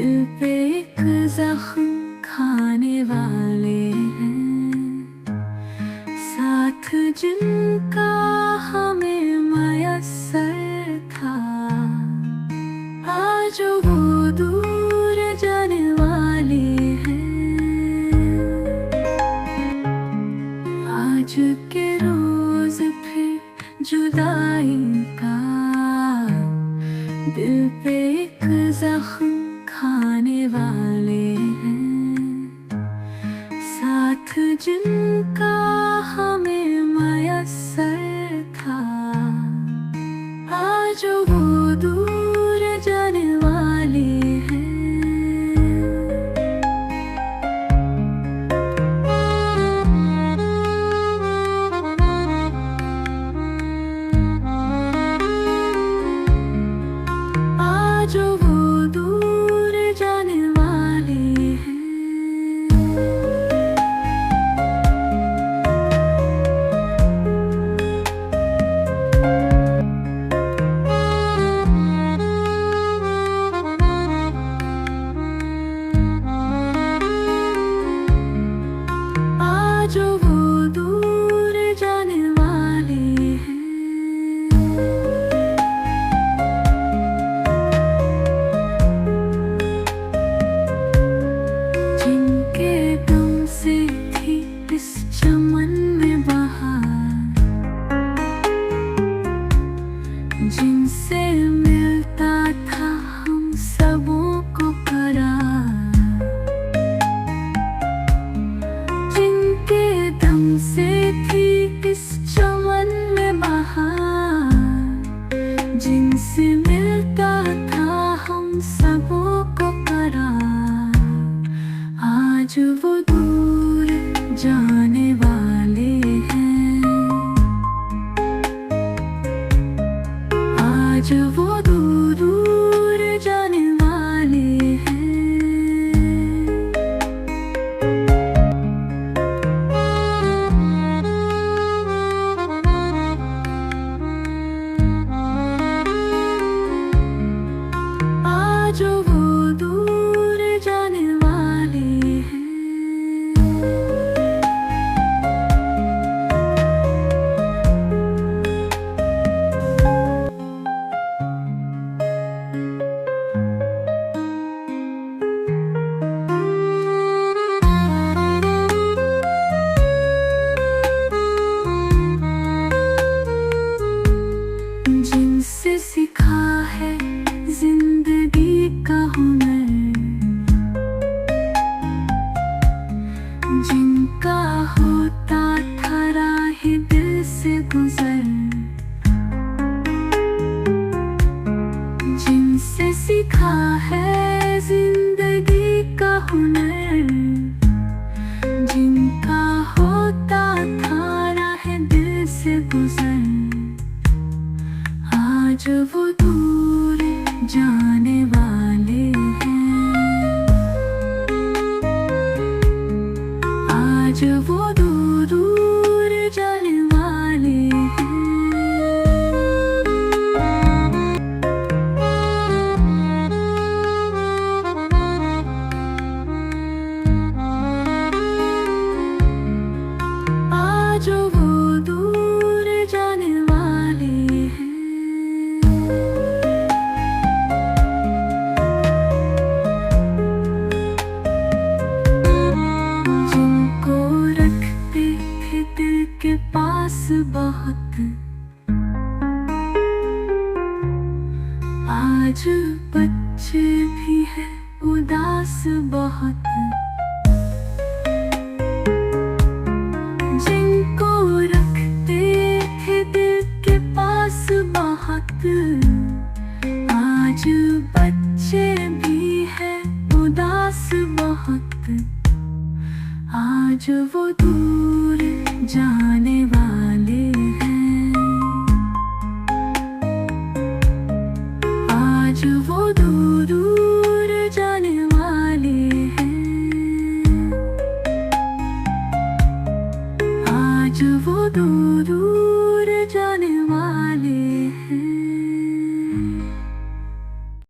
दिल पे एक जख्म खाने वाले हैं, साथ जिनका हमें मयस्सर था। आज वो दूर जाने वाले हैं, आज के रोज फिर जुदाई का दिल पे एक जख्म खाने वाले हैं, साथ जिनका हमें मयस्सर था। आज वो दूर जाने वाले हैं। आज वो दूर जाने वाले हैं। आज वो दूर जाने वाले हैं। जिनके दम से थी इस चमन में बहार, जिनसे मिलता था हम सबों को करार, जिनके दम से थी इस चमन में बहार, जिनसे मिलता था हम सबों को करार। आज वो दूर जाने वाले हैं। आज वो दूर जाने वाले हैं। आज वो दूर जाने वाले हैं। जिनसे सीखा है जिंदगी का हुनर, जिनका होता था राह दिल से गुजर, जिनसे सीखा है जिंदगी का हुनर, जिनका होता था राह दिल से गुजर। आज वो दूर जाने वाले हैं। आज वो दूर जाने वाले हैं। आज वो दूर जाने वाले हैं। जिनको रखते थे दिल के पास बहुत, आज बच्चे भी हैं उदास बहुत। जिनको रखते थे दिल के पास बहुत, आज बच्चे भी हैं उदास बहुत। आज वो दूर जाने वाले हैं। आज वो दूर जाने वाले हैं। आज वो दूर जाने वाले